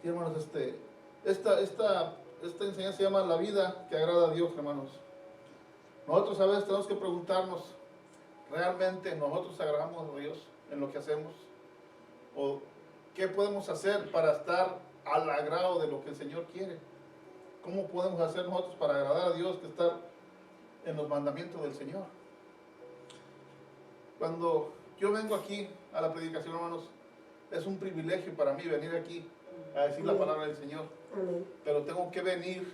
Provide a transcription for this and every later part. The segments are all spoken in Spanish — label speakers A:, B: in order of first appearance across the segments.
A: Sí, hermanos, esta enseñanza se llama la vida que agrada a Dios, hermanos. Nosotros a veces tenemos que preguntarnos, ¿realmente nosotros agradamos a Dios en lo que hacemos? ¿O qué podemos hacer para estar al agrado de lo que el Señor quiere? ¿Cómo podemos hacer nosotros para agradar a Dios que estar en los mandamientos del Señor? Cuando yo vengo aquí a la predicación, hermanos, es un privilegio para mí venir aquí a decir la palabra del Señor. Pero tengo que venir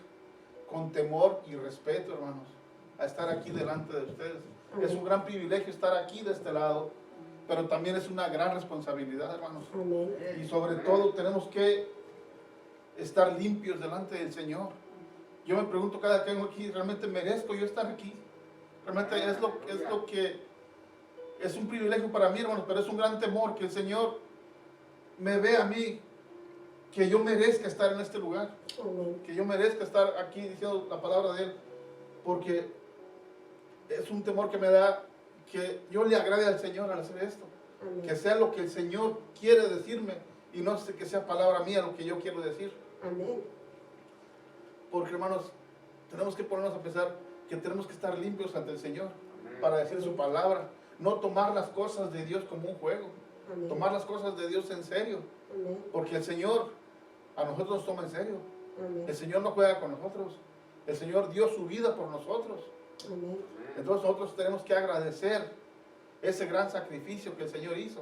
A: con temor y respeto, hermanos, a estar aquí delante de ustedes. Es un gran privilegio estar aquí de este lado, pero también es una gran responsabilidad, hermanos. Y sobre todo tenemos que estar limpios delante del Señor. Yo me pregunto cada que vengo aquí, ¿realmente merezco yo estar aquí? Realmente es lo que es un privilegio para mí, hermanos, pero es un gran temor que el Señor me vea a mí, que yo merezca estar en este lugar, que yo merezca estar aquí diciendo la palabra de Él, porque es un temor que me da que yo le agrade al Señor al hacer esto, que sea lo que el Señor quiere decirme y no que sea palabra mía lo que yo quiero decir. Porque, hermanos, tenemos que ponernos a pensar que tenemos que estar limpios ante el Señor para decir su palabra, no tomar las cosas de Dios como un juego, tomar las cosas de Dios en serio, porque el Señor a nosotros nos toma en serio. El Señor no juega con nosotros, el Señor dio su vida por nosotros. Entonces nosotros tenemos que agradecer ese gran sacrificio que el Señor hizo.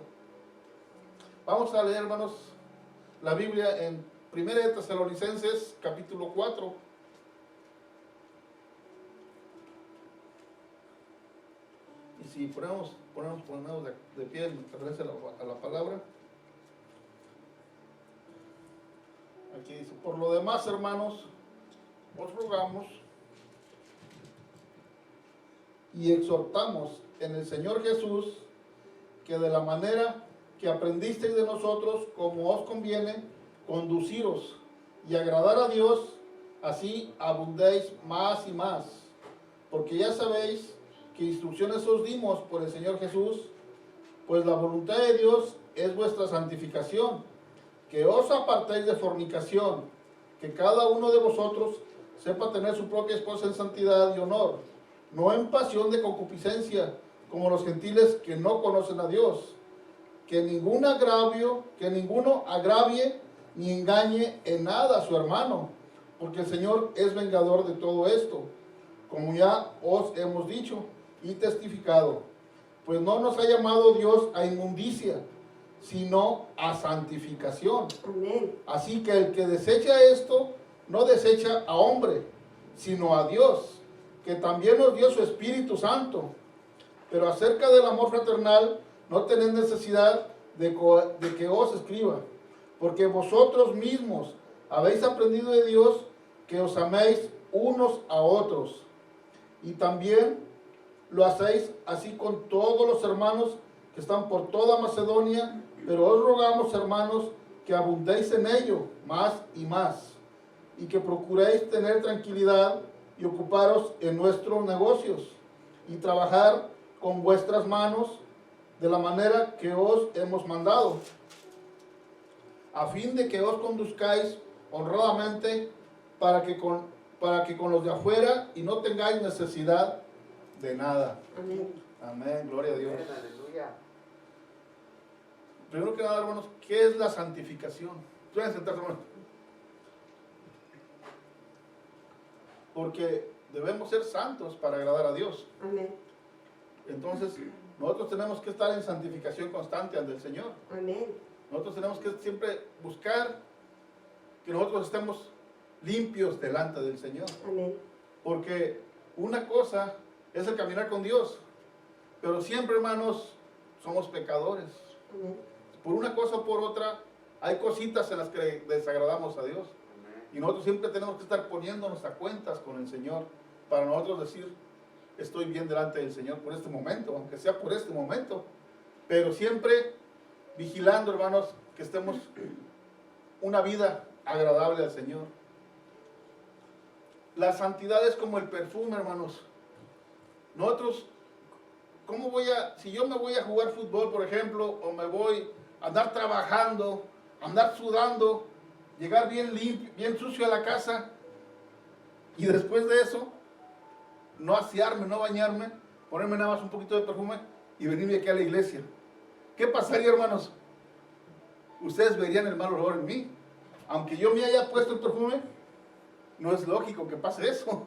A: Vamos a leer, hermanos, la Biblia en 1 de Tesalonicenses capítulo 4. Y si ponemos de pie en referencia a la palabra. Aquí dice: por lo demás, hermanos, os rogamos y exhortamos en el Señor Jesús que de la manera que aprendisteis de nosotros, como os conviene, conduciros y agradar a Dios, así abundéis más y más. Porque ya sabéis que instrucciones os dimos por el Señor Jesús, pues la voluntad de Dios es vuestra santificación, que os apartéis de fornicación, que cada uno de vosotros sepa tener su propia esposa en santidad y honor, no en pasión de concupiscencia, como los gentiles que no conocen a Dios, que ninguno agravie ni engañe en nada a su hermano, porque el Señor es vengador de todo esto, como ya os hemos dicho y testificado, pues no nos ha llamado Dios a inmundicia, sino a santificación. Así que el que desecha esto, no desecha a hombre, sino a Dios, que también nos dio su Espíritu Santo. Pero acerca del amor fraternal, no tenéis necesidad de que os escriba, porque vosotros mismos habéis aprendido de Dios que os améis unos a otros. Y también lo hacéis así con todos los hermanos que están por toda Macedonia, pero os rogamos, hermanos, que abundéis en ello más y más, y que procuréis tener tranquilidad y ocuparos en nuestros negocios, y trabajar con vuestras manos de la manera que os hemos mandado, a fin de que os conduzcáis honradamente para que con los de afuera y no tengáis necesidad de nada. Amén, gloria a Dios.
B: Aleluya.
A: Primero que nada, hermanos, ¿qué es la santificación? Pueden sentarse, hermanos. Porque debemos ser santos para agradar a Dios.
C: Amén.
A: Entonces, nosotros tenemos que estar en santificación constante ante el Señor.
C: Amén.
A: Nosotros tenemos que siempre buscar que nosotros estemos limpios delante del Señor.
C: Amén.
A: Porque una cosa es el caminar con Dios, pero siempre, hermanos, somos pecadores.
C: Amén.
A: Por una cosa o por otra, hay cositas en las que desagradamos a Dios. Y nosotros siempre tenemos que estar poniéndonos a cuentas con el Señor para nosotros decir: estoy bien delante del Señor por este momento, aunque sea por este momento. Pero siempre vigilando, hermanos, que estemos una vida agradable al Señor. La santidad es como el perfume, hermanos. Nosotros, si yo me voy a jugar fútbol, por ejemplo, o me voy a andar trabajando, a andar sudando, llegar bien limpio, bien sucio a la casa y después de eso no asearme, no bañarme, ponerme nada más un poquito de perfume y venirme aquí a la iglesia. ¿Qué pasaría, hermanos? Ustedes verían el mal olor en mí. Aunque yo me haya puesto el perfume, no es lógico que pase eso.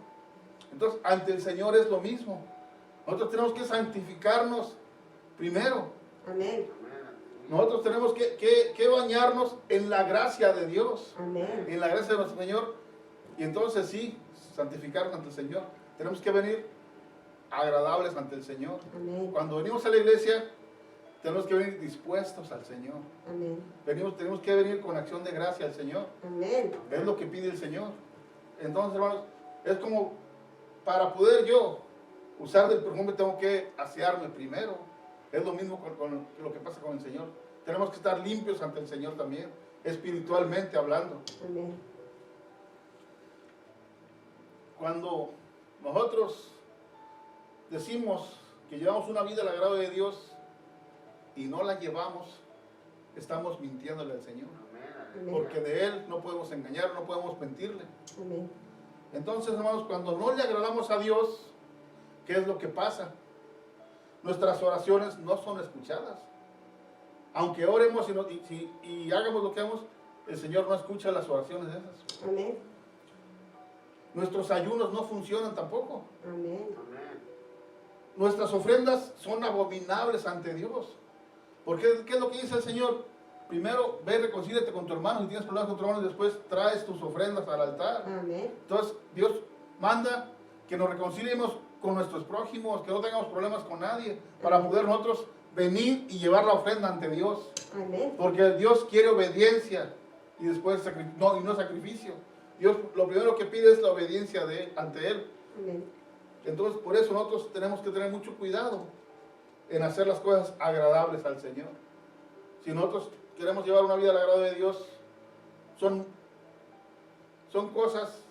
A: Entonces, ante el Señor es lo mismo. Nosotros tenemos que santificarnos primero.
B: Amén.
A: Nosotros tenemos que bañarnos en la gracia de Dios.
B: Amén.
A: En la gracia de nuestro Señor. Y entonces sí, santificarnos ante el Señor. Tenemos que venir agradables ante el Señor.
B: Amén.
A: Cuando venimos a la iglesia, tenemos que venir dispuestos al Señor.
B: Amén.
A: Tenemos que venir con acción de gracia al Señor.
B: Amén.
A: Es lo que pide el Señor. Entonces, hermanos, es como para poder yo usar del perfume tengo que asearme primero. Es lo mismo con lo que pasa con el Señor. Tenemos que estar limpios ante el Señor también, espiritualmente hablando.
B: Amén.
A: Cuando nosotros decimos que llevamos una vida al agrado de Dios y no la llevamos, estamos mintiéndole al Señor.
B: Amén.
A: Porque de Él no podemos engañar, no podemos mentirle.
B: Amén.
A: Entonces, hermanos, cuando no le agradamos a Dios, ¿qué es lo que pasa? Nuestras oraciones no son escuchadas. Aunque oremos y hagamos lo que hagamos, el Señor no escucha las oraciones de esas.
B: Amén.
A: Nuestros ayunos no funcionan tampoco.
B: Amén.
A: Nuestras ofrendas son abominables ante Dios. Porque, ¿qué es lo que dice el Señor? Primero, ve, reconcíliate con tu hermano. Si tienes problemas con tu hermano, y después traes tus ofrendas al altar.
B: Amén.
A: Entonces, Dios manda que nos reconciliemos con nuestros prójimos, que no tengamos problemas con nadie, para poder nosotros venir y llevar la ofrenda ante Dios.
B: Amén.
A: Porque Dios quiere obediencia y después no sacrificio. Dios lo primero que pide es la obediencia ante Él.
B: Amén.
A: Entonces, por eso nosotros tenemos que tener mucho cuidado en hacer las cosas agradables al Señor. Si nosotros queremos llevar una vida al agrado de Dios, son cosas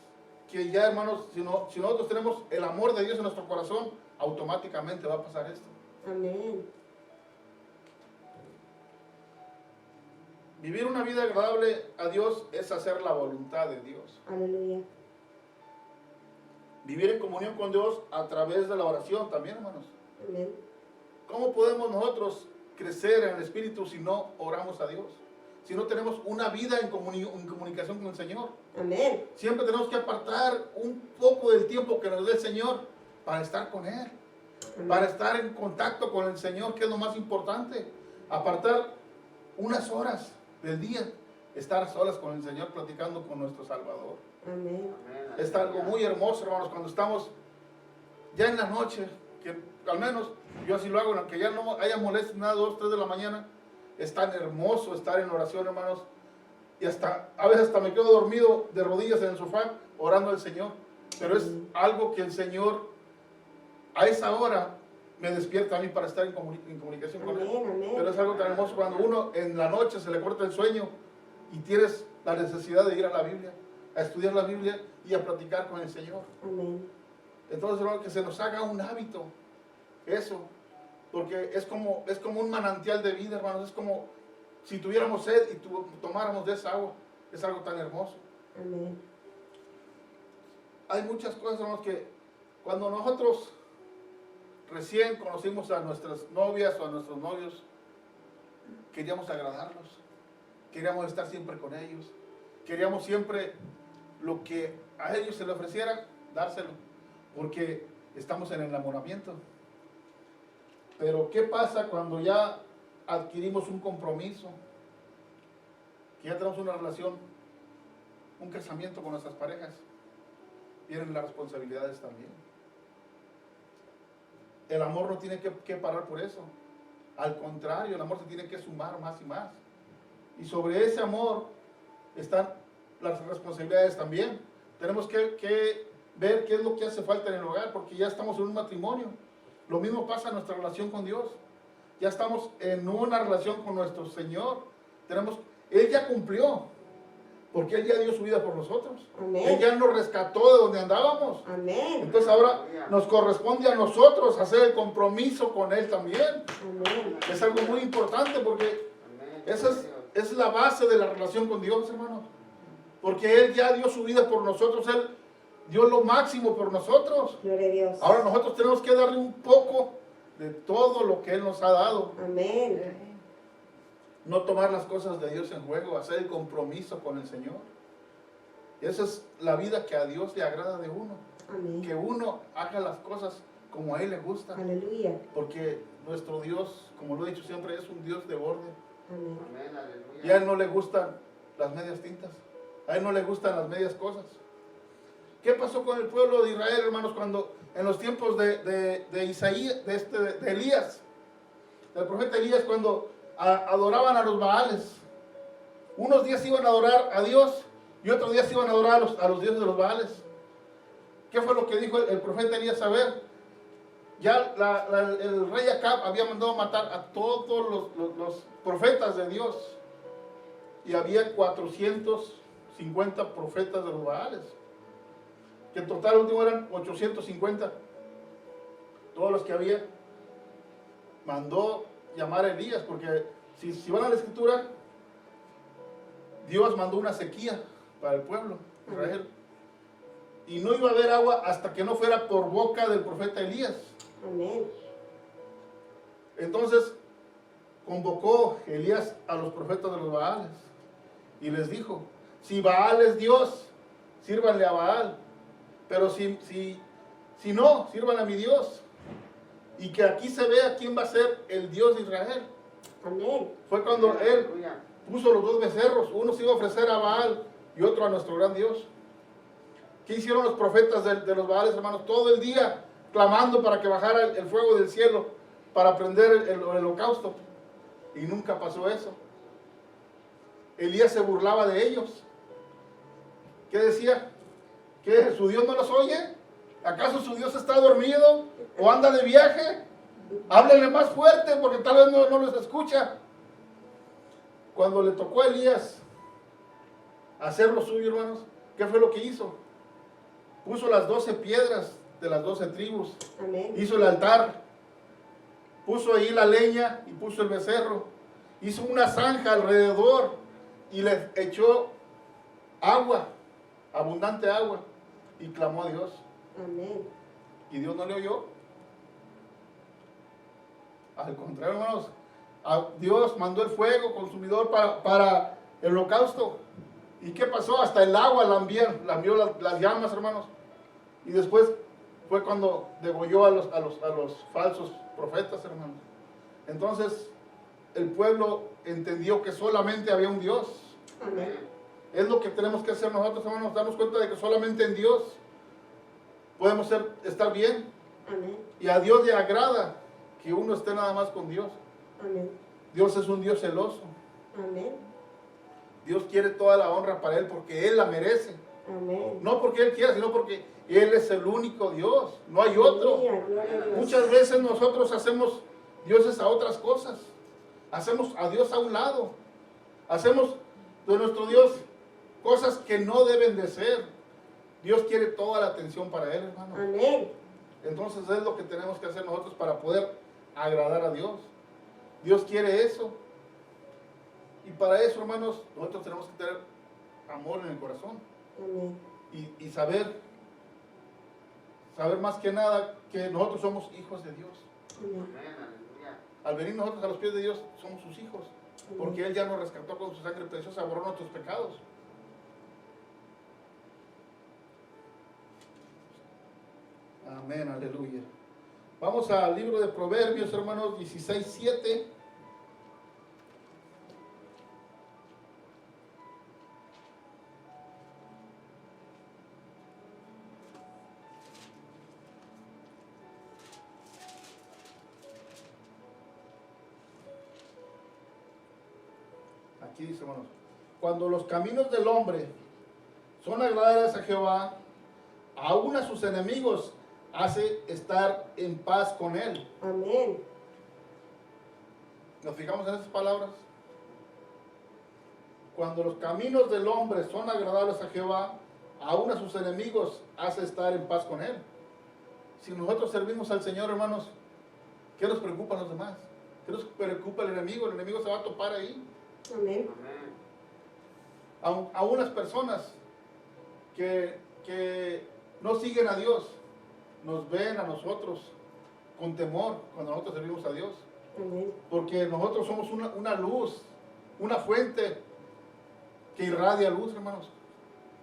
A: que ya, hermanos, si nosotros tenemos el amor de Dios en nuestro corazón, automáticamente va a pasar esto.
B: Amén.
A: Vivir una vida agradable a Dios es hacer la voluntad de Dios.
B: Aleluya.
A: Vivir en comunión con Dios a través de la oración también, hermanos.
B: Amén.
A: ¿Cómo podemos nosotros crecer en el Espíritu si no oramos a Dios? Si no tenemos una vida en comunicación con el Señor.
B: Amén.
A: Siempre tenemos que apartar un poco del tiempo que nos dé el Señor para estar con Él.
B: Amén.
A: Para estar en contacto con el Señor, que es lo más importante. Apartar unas horas del día, estar a solas con el Señor, platicando con nuestro Salvador.
B: Amén.
A: Es algo muy hermoso, hermanos, cuando estamos ya en la noche, que al menos yo así lo hago, aunque ya no haya molestia nada, 2, 3 de la mañana, es tan hermoso estar en oración, hermanos, y a veces hasta me quedo dormido de rodillas en el sofá, orando al Señor, pero es algo que el Señor, a esa hora, me despierta a mí para estar en comunicación con Él.
B: Amén, amén.
A: Pero es algo tan hermoso cuando uno en la noche se le corta el sueño y tienes la necesidad de ir a la Biblia, a estudiar la Biblia y a platicar con el Señor.
B: Amén.
A: Entonces, hermano, que se nos haga un hábito eso, porque es como un manantial de vida, hermanos. Es como si tuviéramos sed y tomáramos de esa agua. Es algo tan hermoso.
B: Amén.
A: Hay muchas cosas, hermanos, que cuando nosotros recién conocimos a nuestras novias o a nuestros novios, queríamos agradarlos, queríamos estar siempre con ellos, queríamos siempre lo que a ellos se les ofreciera, dárselo, porque estamos en el enamoramiento. Pero ¿qué pasa cuando ya adquirimos un compromiso? Que ya tenemos una relación, un casamiento con nuestras parejas. Vienen las responsabilidades también. El amor no tiene que parar por eso. Al contrario, el amor se tiene que sumar más y más. Y sobre ese amor están las responsabilidades también. Tenemos que ver qué es lo que hace falta en el hogar, porque ya estamos en un matrimonio. Lo mismo pasa en nuestra relación con Dios. Ya estamos en una relación con nuestro Señor. Él ya cumplió, porque Él ya dio su vida por nosotros.
B: Amén.
A: Él ya nos rescató de donde andábamos.
B: Amén.
A: Entonces ahora nos corresponde a nosotros hacer el compromiso con Él también.
B: Amén.
A: Es algo muy importante porque esa es la base de la relación con Dios, hermano. porque Él ya dio su vida por nosotros, Él dio lo máximo por nosotros.
B: Gloria a Dios.
A: Ahora nosotros tenemos que darle un poco de todo lo que Él nos ha dado.
B: Amén.
A: No tomar las cosas de Dios en juego, hacer el compromiso con el Señor. Esa es la vida que a Dios le agrada de uno.
B: Amén.
A: Que uno haga las cosas como a Él le gusta.
B: Aleluya.
A: Porque nuestro Dios, como lo he dicho siempre, es un Dios de orden.
B: Amén.
C: Amén, aleluya.
A: Y a Él no le gustan las medias tintas. A Él no le gustan las medias cosas. ¿Qué pasó con el pueblo de Israel, hermanos, cuando en los tiempos de Isaías, de Elías, del profeta Elías, cuando adoraban a los Baales? Unos días iban a adorar a Dios y otros días iban a adorar a los dioses de los Baales. ¿Qué fue lo que dijo el profeta Elías? A ver, ya el rey Acab había mandado matar a todos los profetas de Dios. Y había 450 profetas de los Baales. Que en total último eran 850. Todos los que había. Mandó llamar a Elías, porque si van a la escritura, Dios mandó una sequía para el pueblo de Israel. Y no iba a haber agua hasta que no fuera por boca del profeta Elías.
B: Amén.
A: Entonces convocó Elías a los profetas de los Baales y les dijo: si Baal es Dios, sírvanle a Baal, pero si no, sirvan a mi Dios, y que aquí se vea quién va a ser el Dios de Israel.
B: Amén.
A: Fue cuando él
C: Aleluya.
A: puso los dos becerros, uno se iba a ofrecer a Baal y otro a nuestro gran Dios. ¿Qué hicieron los profetas de los Baales, hermanos? Todo el día clamando para que bajara el fuego del cielo para prender el holocausto. Y nunca pasó eso. Elías se burlaba de ellos. ¿Qué decía? ¿Que su Dios no los oye? ¿Acaso su Dios está dormido o anda de viaje? Háblenle más fuerte porque tal vez no los escucha. Cuando le tocó a Elías hacer lo suyo, hermanos, ¿qué fue lo que hizo? Puso las 12 piedras de las 12 tribus.
B: Amén.
A: Hizo el altar. Puso ahí la leña y puso el becerro. Hizo una zanja alrededor y le echó agua, abundante agua, y clamó a Dios.
B: Amén.
A: ¿Y Dios no le oyó? Al contrario, hermanos, Dios mandó el fuego consumidor para el holocausto. ¿Y qué pasó? Hasta el agua lambió las llamas, hermanos. Y después fue cuando degolló a los falsos profetas, hermanos. Entonces, el pueblo entendió que solamente había un Dios.
B: Amén.
A: Es lo que tenemos que hacer nosotros, hermanos, darnos cuenta de que solamente en Dios podemos estar bien.
B: Amén.
A: Y a Dios le agrada que uno esté nada más con Dios.
B: Amén.
A: Dios es un Dios celoso.
B: Amén.
A: Dios quiere toda la honra para Él porque Él la merece.
B: Amén.
A: No porque Él quiera, sino porque Él es el único Dios. No hay otro.
B: Aleluya, gloria a Dios.
A: Muchas veces nosotros hacemos dioses a otras cosas. Hacemos a Dios a un lado. Hacemos de nuestro Dios cosas que no deben de ser. Dios quiere toda la atención para Él, hermano.
B: Amén.
A: Entonces es lo que tenemos que hacer nosotros para poder agradar a Dios. Dios quiere eso. Y para eso, hermanos, nosotros tenemos que tener amor en el corazón.
B: Amén.
A: Y saber más que nada que nosotros somos hijos de Dios.
B: Amén.
C: Amén, aleluya.
A: Al venir nosotros a los pies de Dios, somos sus hijos. Porque Él ya nos rescató con su sangre preciosa, borró nuestros pecados. Amén, aleluya. Vamos al libro de Proverbios, hermanos, 16:7. Aquí dice, hermanos, cuando los caminos del hombre son agradables a Jehová, aún a sus enemigos hace estar en paz con él.
B: Amén.
A: ¿Nos fijamos en esas palabras? Cuando los caminos del hombre son agradables a Jehová, aún a sus enemigos hace estar en paz con él. Si nosotros servimos al Señor, hermanos, ¿qué nos preocupa a los demás? ¿Qué nos preocupa el enemigo? El enemigo se va a topar ahí.
B: Amén.
C: Amén.
A: a unas personas que no siguen a Dios, nos ven a nosotros con temor cuando nosotros servimos a Dios.
B: Amén.
A: Porque nosotros somos una luz, una fuente que irradia luz, hermanos.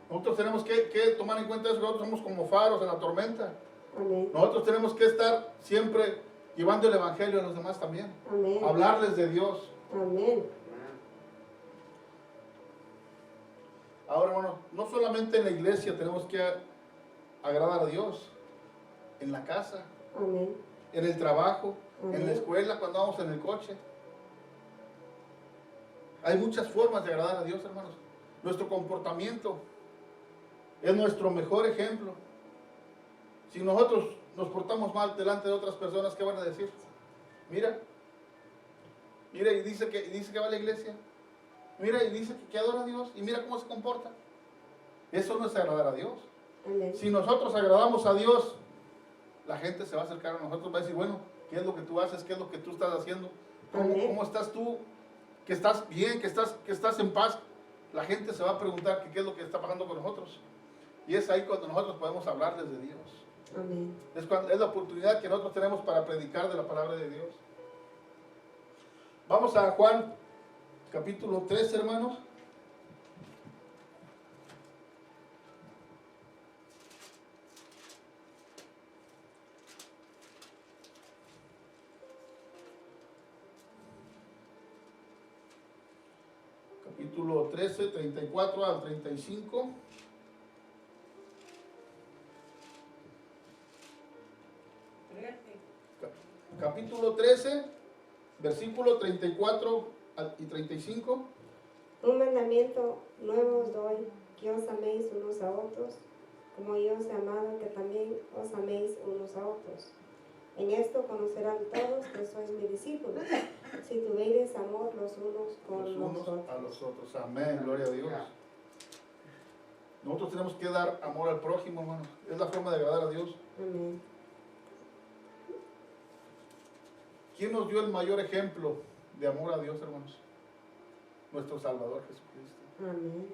A: Nosotros tenemos que tomar en cuenta eso, que nosotros somos como faros en la tormenta.
B: Amén.
A: Nosotros tenemos que estar siempre llevando el evangelio a los demás también.
B: Amén.
A: Hablarles de Dios.
B: Amén.
A: Ahora, hermanos, no solamente en la iglesia tenemos que agradar a Dios, en la casa,
B: Amén.
A: en el trabajo, en la
B: Amén.
A: escuela, cuando vamos en el coche. Hay muchas formas de agradar a Dios, hermanos. Nuestro comportamiento es nuestro mejor ejemplo. Si nosotros nos portamos mal delante de otras personas, ¿qué van a decir? Mira, y dice que va a la iglesia. Mira, y dice que adora a Dios. Y mira cómo se comporta. Eso no es agradar a Dios.
B: Amén.
A: Si nosotros agradamos a Dios, la gente se va a acercar a nosotros, va a decir, bueno, ¿qué es lo que tú haces? ¿Qué es lo que tú estás haciendo?
B: Amén.
A: ¿Cómo estás tú? Que estás bien, que estás en paz. La gente se va a preguntar qué es lo que está pasando con nosotros. Y es ahí cuando nosotros podemos hablarles de Dios.
B: Amén.
A: Es la oportunidad que nosotros tenemos para predicar de la palabra de Dios. Vamos a Juan, capítulo 3, hermanos. Capítulo 13, 34 al 35. Capítulo 13, versículo 34 y 35.
B: Un mandamiento nuevo os doy, que os améis unos a otros, como yo os he amado, que también os améis unos a otros. En esto conocerán todos que sois mis discípulos, si tuviereis amor los unos con
A: Los
B: los
A: unos
B: otros.
A: a los otros. Amén, gloria a Dios. Nosotros tenemos que dar amor al prójimo, hermanos. Es la forma de agradar a Dios.
B: Amén.
A: ¿Quién nos dio el mayor ejemplo de amor a Dios, hermanos? Nuestro Salvador Jesucristo.
B: Amén.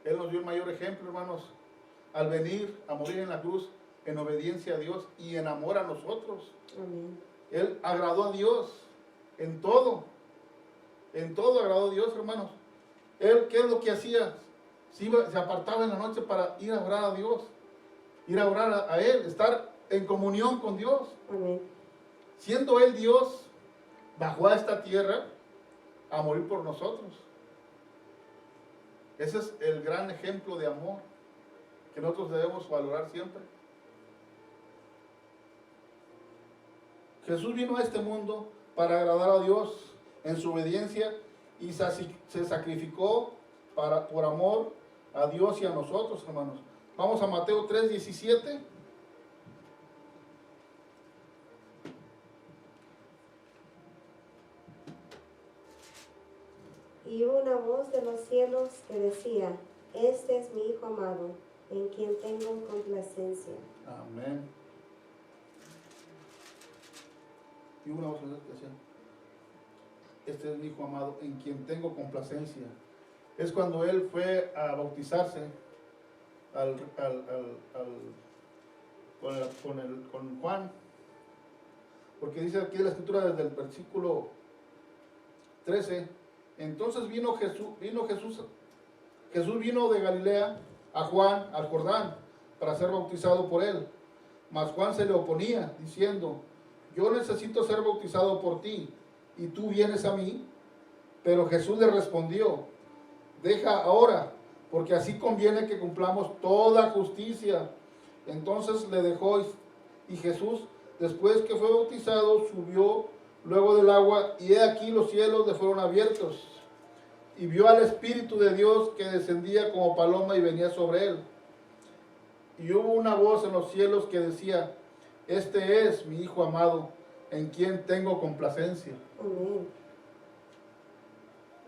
A: Él nos dio el mayor ejemplo, hermanos, al venir a morir en la cruz en obediencia a Dios y en amor a nosotros.
B: Amén.
A: Él agradó a Dios en todo. En todo agradó a Dios, hermanos. Él, ¿qué es lo que hacía? Se apartaba en la noche para ir a orar a Dios. Ir a orar a Él, estar en comunión con Dios.
B: Amén.
A: Siendo Él Dios, bajó a esta tierra a morir por nosotros. Ese es el gran ejemplo de amor que nosotros debemos valorar siempre. Jesús vino a este mundo para agradar a Dios en su obediencia y se sacrificó por amor a Dios y a nosotros, hermanos. Vamos a Mateo 3:17.
B: Y una voz de los cielos que decía, este es mi Hijo amado, en quien tengo complacencia.
A: Amén. Y una voz que decía, este es mi Hijo amado, en quien tengo complacencia. Es cuando Él fue a bautizarse con Juan. Porque dice aquí la escritura desde el versículo 13. Entonces Jesús vino de Galilea a Juan, al Jordán, para ser bautizado por él. Mas Juan se le oponía, diciendo, yo necesito ser bautizado por ti, y tú vienes a mí. Pero Jesús le respondió, deja ahora, porque así conviene que cumplamos toda justicia. Entonces le dejó, y Jesús, después que fue bautizado, subió luego del agua, y he aquí los cielos le fueron abiertos, y vio al Espíritu de Dios que descendía como paloma y venía sobre él. Y hubo una voz en los cielos que decía, este es mi Hijo amado, en quien tengo complacencia.
B: Amén.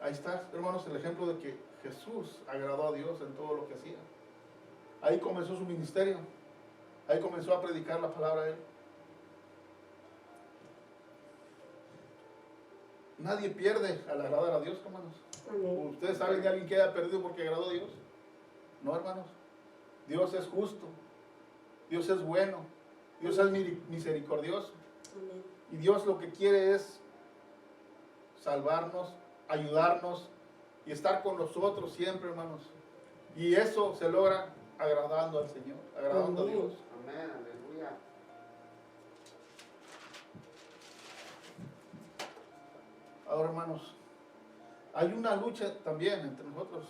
A: Ahí está, hermanos, el ejemplo de que Jesús agradó a Dios en todo lo que hacía. Ahí comenzó su ministerio. Ahí comenzó a predicar la palabra de Él. Nadie pierde al agradar a Dios, hermanos.
B: Amén.
A: ¿Ustedes saben de alguien que haya perdido porque agradó a Dios? No, hermanos. Dios es justo. Dios es bueno. Dios es misericordioso.
B: Amén.
A: Y Dios lo que quiere es salvarnos, ayudarnos y estar con nosotros siempre, hermanos. Y eso se logra agradando al Señor, agradando a
B: Amén.
A: Dios.
C: Amén, aleluya.
A: Ahora, hermanos, hay una lucha también entre nosotros,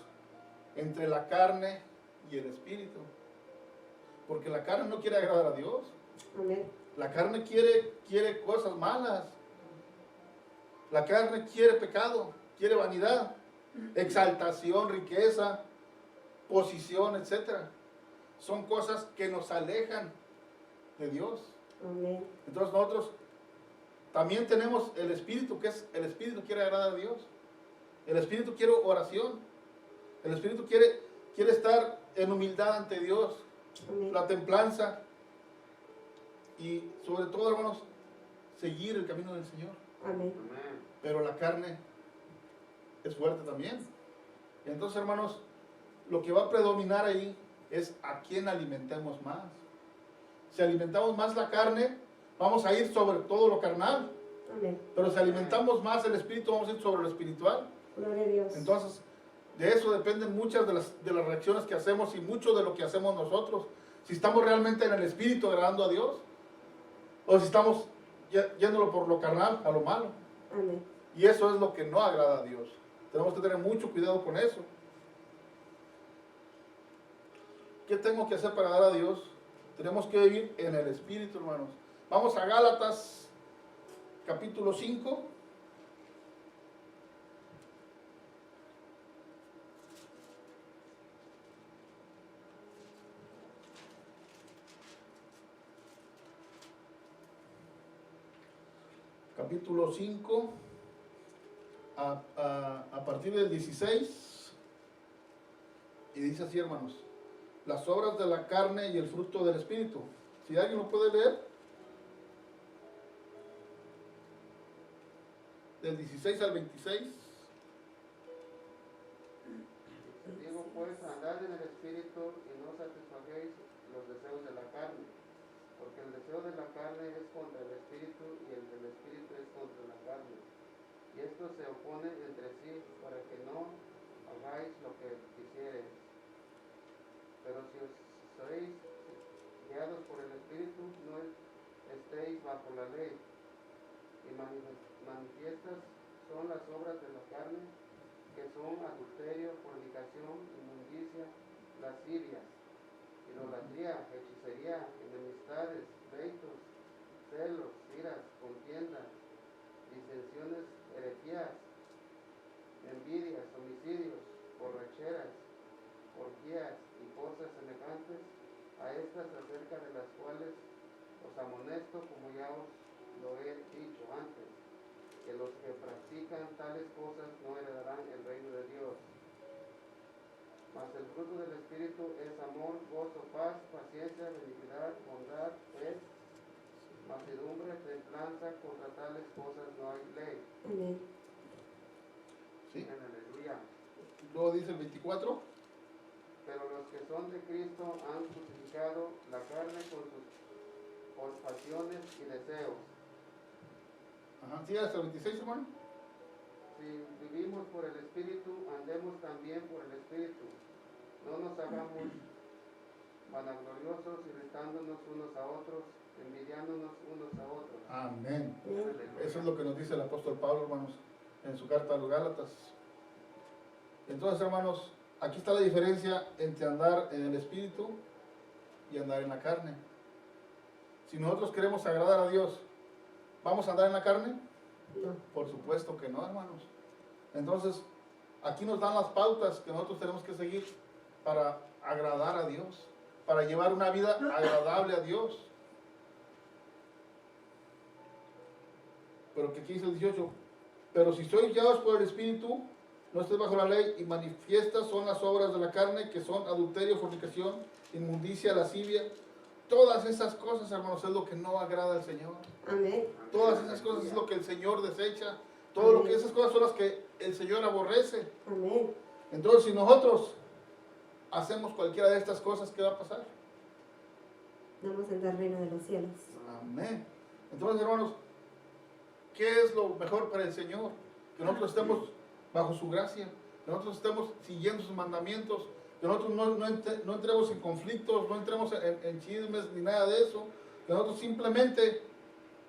A: entre la carne y el espíritu. Porque la carne no quiere agradar a Dios.
B: Amén.
A: La carne quiere cosas malas. La carne quiere pecado, quiere vanidad, exaltación, riqueza, posición, etc. Son cosas que nos alejan de Dios.
B: Amén.
A: Entonces nosotros también tenemos el espíritu, que es el espíritu quiere agradar a Dios. El espíritu quiere oración. El espíritu quiere estar en humildad ante Dios,
B: Amén.
A: la templanza y sobre todo, hermanos, seguir el camino del Señor.
B: Amén.
C: Amén.
A: Pero la carne es fuerte también. Entonces, hermanos, lo que va a predominar ahí es a quién alimentemos más. Si alimentamos más la carne, vamos a ir sobre todo lo carnal.
B: Amén.
A: Pero si alimentamos más el espíritu, vamos a ir sobre lo espiritual.
B: Gloria a Dios.
A: Entonces, de eso dependen muchas de las reacciones que hacemos y mucho de lo que hacemos nosotros. Si estamos realmente en el espíritu agradando a Dios, o si estamos yéndolo por lo carnal, a lo malo.
B: Amén.
A: Y eso es lo que no agrada a Dios. Tenemos que tener mucho cuidado con eso. ¿Qué tengo que hacer para agradar a Dios? Tenemos que vivir en el espíritu, hermanos. Vamos a Gálatas, capítulo 5. Capítulo 5, a partir del 16, y dice así, hermanos: las obras de la carne y el fruto del espíritu. Si alguien lo puede leer, del 16 al 26.
C: Digo pues, andad en el espíritu y no satisfagéis los deseos de la carne, porque el deseo de la carne es contra el espíritu y el del espíritu es contra la carne. Y estos se oponen entre sí para que no hagáis lo que quisiereis. Pero si os sois guiados por el espíritu, no estéis bajo la ley. Y manifiestas son las obras de la carne, que son adulterio, fornicación, inmundicia, lascivias, idolatría, hechicería, enemistades, pleitos, celos, iras, contiendas, disensiones, herejías, envidias, homicidios, borracheras, orgías y cosas semejantes a estas, acerca de las cuales os amonesto, como ya os lo he dicho antes, que los que practican tales cosas no heredarán el reino de Dios. Mas el fruto del Espíritu es amor, gozo, paz, paciencia, benignidad, bondad, fe, mansedumbre, templanza. Contra tales cosas no hay ley.
B: Amén.
A: ¿Sí?
C: Aleluya.
A: Luego dice el 24.
C: Pero los que son de Cristo han crucificado la carne con sus pasiones y deseos.
A: Ajá, sí, hasta el 26, hermano.
C: Si vivimos por el Espíritu, andemos también por el Espíritu. No nos hagamos vanagloriosos, irritándonos unos a otros, envidiándonos unos a otros.
A: Amén.
C: Aleluya.
A: Eso es lo que nos dice el apóstol Pablo, hermanos, en su carta a los Gálatas. Entonces, hermanos, aquí está la diferencia entre andar en el espíritu y andar en la carne. Si nosotros queremos agradar a Dios, ¿vamos a andar en la carne?
B: No.
A: Por supuesto que no, hermanos. Entonces, aquí nos dan las pautas que nosotros tenemos que seguir para agradar a Dios, para llevar una vida agradable a Dios. Pero que aquí dice el 18: pero si sois guiados por el Espíritu, no estéis bajo la ley, y manifiestas son las obras de la carne, que son adulterio, fornicación, inmundicia, lascivia. Todas esas cosas, hermanos, es lo que no agrada al Señor.
B: Amén.
A: Todas esas cosas es lo que el Señor desecha, Todo lo que esas cosas son las que el Señor aborrece.
B: Amén.
A: Entonces, si nosotros hacemos cualquiera de estas cosas, ¿qué va a pasar?
B: No vamos a entrar al reino de los cielos.
A: Amén. Entonces, hermanos, ¿qué es lo mejor para el Señor? Que nosotros estemos bajo su gracia, que nosotros estemos siguiendo sus mandamientos, que nosotros no entremos en conflictos, no entremos en chismes ni nada de eso, que nosotros simplemente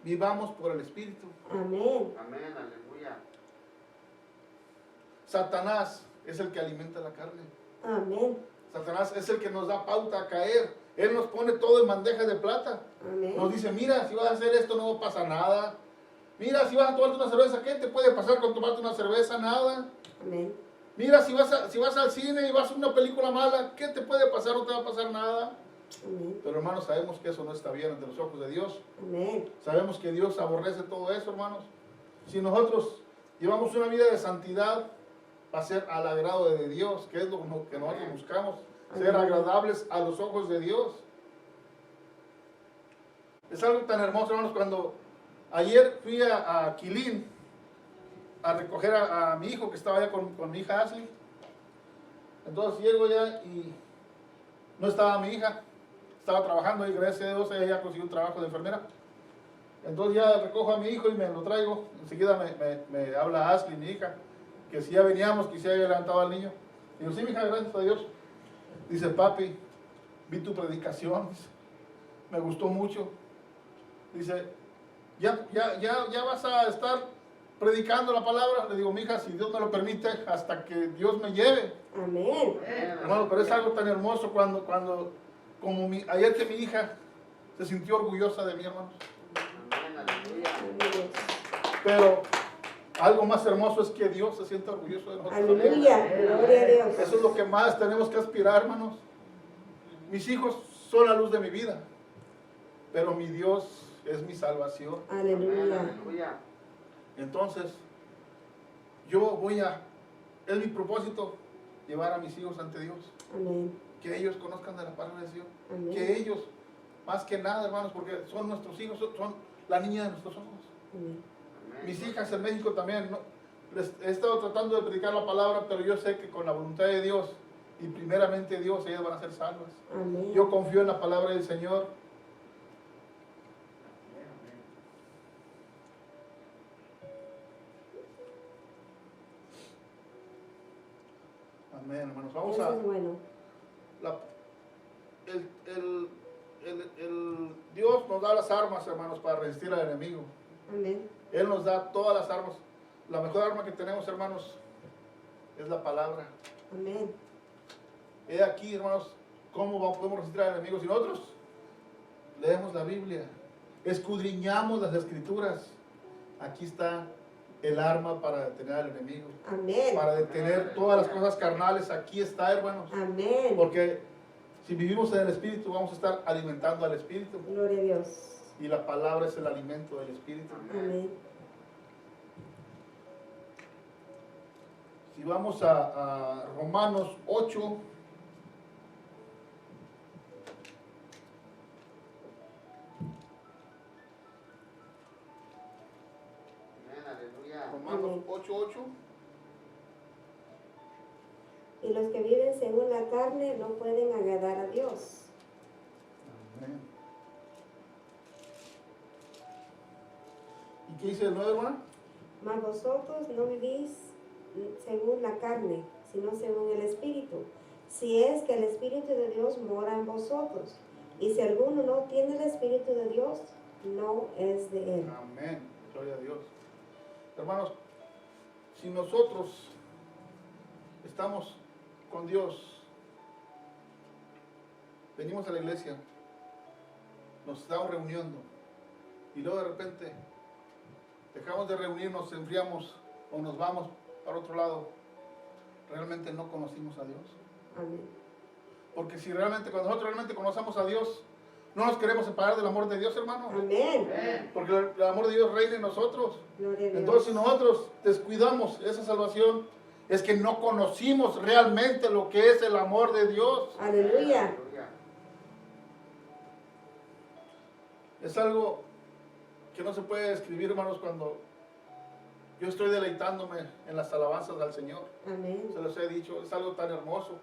A: vivamos por el Espíritu.
B: Amén.
C: Amén, aleluya.
A: Satanás es el que alimenta la carne.
B: Amén.
A: Satanás es el que nos da pauta a caer. Él nos pone todo en bandeja de plata.
B: Amén.
A: Nos dice, mira, si vas a hacer esto no pasa nada. Mira, si vas a tomarte una cerveza, ¿qué te puede pasar con tomarte una cerveza? Nada.
B: Amén.
A: Mira, si vas al cine y vas a una película mala, ¿qué te puede pasar? No te va a pasar nada.
B: Amén.
A: Pero hermanos, sabemos que eso no está bien ante los ojos de Dios.
B: Amén.
A: Sabemos que Dios aborrece todo eso, hermanos. Si nosotros llevamos una vida de santidad, va a ser al agrado de Dios, que es lo que nosotros buscamos, ser agradables a los ojos de Dios. Es algo tan hermoso, hermanos, cuando ayer fui a Quilín a recoger a mi hijo que estaba allá con mi hija Ashley. Entonces llego ya y no estaba mi hija, estaba trabajando y gracias a Dios ella ya consiguió un trabajo de enfermera. Entonces ya recojo a mi hijo y me lo traigo. Enseguida me habla Ashley, mi hija, que si ya veníamos, que si había levantado al niño. Digo, sí, mi hija, gracias a Dios. Dice, papi, vi tu predicación, dice, me gustó mucho. Dice, ya vas a estar predicando la palabra. Le digo, mi hija, si Dios me lo permite, hasta que Dios me lleve.
B: Amén.
A: Hermano, pero es algo tan hermoso ayer que mi hija se sintió orgullosa de mí, hermanos.
C: Amén, aleluya.
B: Amén.
A: Pero algo más hermoso es que Dios se sienta orgulloso de nosotros.
B: Aleluya. Gloria a Dios.
A: Eso es lo que más tenemos que aspirar, hermanos. Mis hijos son la luz de mi vida, pero mi Dios es mi salvación.
C: Amén,
B: Aleluya.
C: aleluya.
A: Entonces, es mi propósito llevar a mis hijos ante Dios,
B: Amén.
A: que ellos conozcan de la palabra de Dios,
B: Amén.
A: que ellos, más que nada, hermanos, porque son nuestros hijos, son la niña de nuestros ojos.
B: Amén.
C: Amén.
A: Mis hijas en México también, ¿no? Les he estado tratando de predicar la palabra, pero yo sé que con la voluntad de Dios y primeramente Dios, ellas van a ser salvas.
B: Amén.
A: Yo confío en la palabra del Señor. Amén, hermanos. Vamos
B: Eso
A: a...
B: es bueno.
A: Dios nos da las armas, hermanos, para resistir al enemigo.
B: Amén.
A: Él nos da todas las armas. La mejor arma que tenemos, hermanos, es la palabra.
B: Amén.
A: He aquí, hermanos, cómo podemos resistir al enemigo. Si nosotros leemos la Biblia, escudriñamos las Escrituras, aquí está el arma para detener al enemigo.
B: Amén.
A: Para detener todas las cosas carnales, aquí está, hermanos.
B: Amén.
A: Porque si vivimos en el Espíritu, vamos a estar alimentando al Espíritu.
B: Gloria a Dios.
A: Y la palabra es el alimento del Espíritu.
B: Amén.
A: Si vamos a Romanos 8,
C: Amén, aleluya.
A: Romanos
B: Amén.
A: 8:8.
B: Y los que viven según la carne no pueden agradar a Dios.
A: Amén. ¿Y qué dice el 9, hermana?
B: Mas vosotros no vivís según la carne, sino según el Espíritu. Si es que el Espíritu de Dios mora en vosotros. Y si alguno no tiene el Espíritu de Dios, no es de él.
A: Amén. Gloria a Dios. Hermanos, si nosotros estamos con Dios, venimos a la iglesia, nos estamos reuniendo y luego de repente dejamos de reunirnos, nos enfriamos o nos vamos para otro lado, realmente no conocimos a Dios.
B: Amén.
A: Porque si realmente, cuando nosotros realmente conocemos a Dios, no nos queremos separar del amor de Dios, hermano.
B: Amén.
C: Amén.
A: Porque el amor de Dios reina en nosotros.
B: Gloria a Dios.
A: Entonces, si nosotros descuidamos esa salvación, es que no conocimos realmente lo que es el amor de Dios.
B: Aleluya.
C: Aleluya.
A: Es algo que no se puede describir, hermanos, cuando Yo estoy deleitándome en las alabanzas al Señor.
B: Amén.
A: Se los he dicho, es algo tan hermoso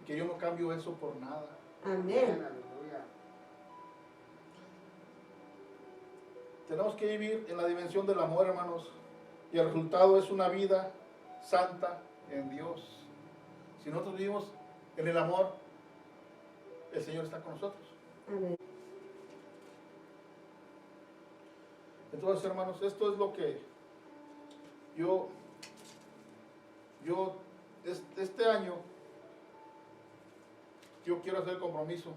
A: que yo no cambio eso por nada.
B: Amén.
C: Aleluya.
A: Tenemos que vivir en la dimensión del amor, hermanos, y el resultado es una vida santa en Dios. Si nosotros vivimos en el amor, el Señor está con nosotros.
B: Amén.
A: Entonces, hermanos, esto es lo que este año, yo quiero hacer el compromiso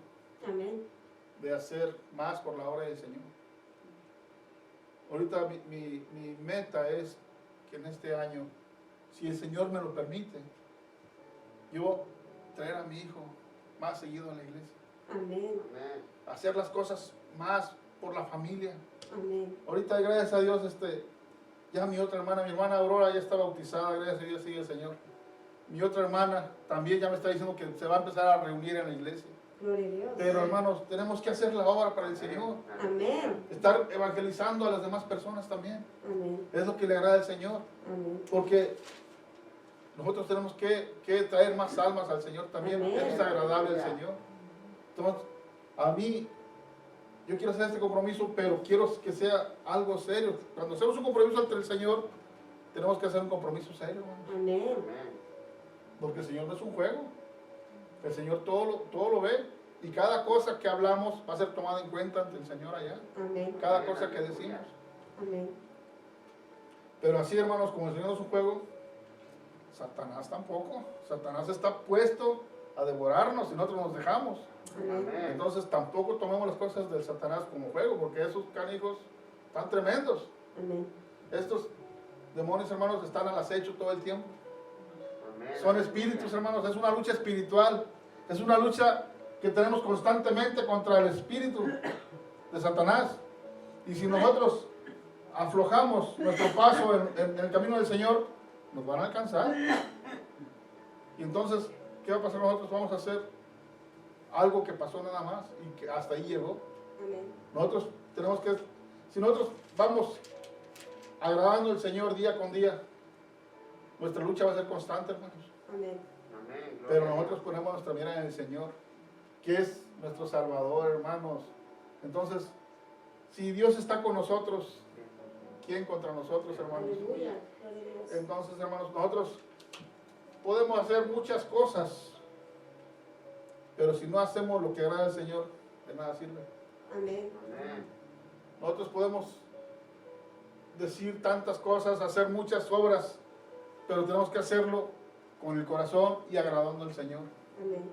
B: Amén.
A: de hacer más por la obra del Señor. Ahorita mi meta es que en este año, si el Señor me lo permite, yo traer a mi hijo más seguido en la iglesia,
B: Amén.
C: Amén.
A: hacer las cosas más por la familia.
B: Amén.
A: Ahorita, gracias a Dios, ya mi otra hermana, mi hermana Aurora ya está bautizada, gracias a Dios sigue el Señor. Mi otra hermana también ya me está diciendo que se va a empezar a reunir en la iglesia.
B: Gloria a Dios.
A: Pero hermanos, tenemos que hacer la obra para el Señor.
B: Amén.
A: Estar evangelizando a las demás personas también.
B: Amén.
A: Es lo que le agrada al Señor.
B: Amén.
A: Porque nosotros tenemos que traer más almas al Señor también.
B: Amén.
A: Es agradable al Señor. Entonces, a mí, yo quiero hacer este compromiso, pero quiero que sea algo serio. Cuando hacemos un compromiso ante el Señor, tenemos que hacer un compromiso serio, hermanos.
B: Amén.
C: Amén.
A: Porque el Señor no es un juego. El Señor todo lo ve. Y cada cosa que hablamos va a ser tomada en cuenta ante el Señor allá.
B: Amén.
A: Cada cosa que decimos.
B: Amén.
A: Pero así, hermanos, como el Señor no es un juego, Satanás tampoco. Satanás está puesto a devorarnos y nosotros nos dejamos.
B: Amén.
C: Amén.
A: Entonces tampoco tomemos las cosas del Satanás como juego, porque esos canijos están tremendos.
B: Amén.
A: Estos demonios, hermanos, están al acecho todo el tiempo.
C: Amén.
A: Son espíritus, hermanos, es una lucha espiritual. Es una lucha que tenemos constantemente contra el espíritu de Satanás. Y si nosotros aflojamos nuestro paso en el camino del Señor, nos van a alcanzar. Y entonces, ¿qué va a pasar? Nosotros vamos a hacer algo que pasó nada más y que hasta ahí llegó.
B: Amén.
A: Nosotros tenemos que, si nosotros vamos agradando al Señor día con día, nuestra lucha va a ser constante, hermanos.
B: Amén.
C: Amén. Gloria
A: Pero
C: a Dios.
A: nosotros ponemos nuestra mirada en el Señor, que es nuestro Salvador, hermanos. Entonces, si Dios está con nosotros, ¿quién contra nosotros, hermanos?
B: Aleluya. Gloria a Dios.
A: Entonces, hermanos, nosotros podemos hacer muchas cosas, pero si no hacemos lo que agrada al Señor, de nada sirve.
B: Amén.
C: Amén.
A: Nosotros podemos decir tantas cosas, hacer muchas obras, pero tenemos que hacerlo con el corazón y agradando al Señor.
B: Amén.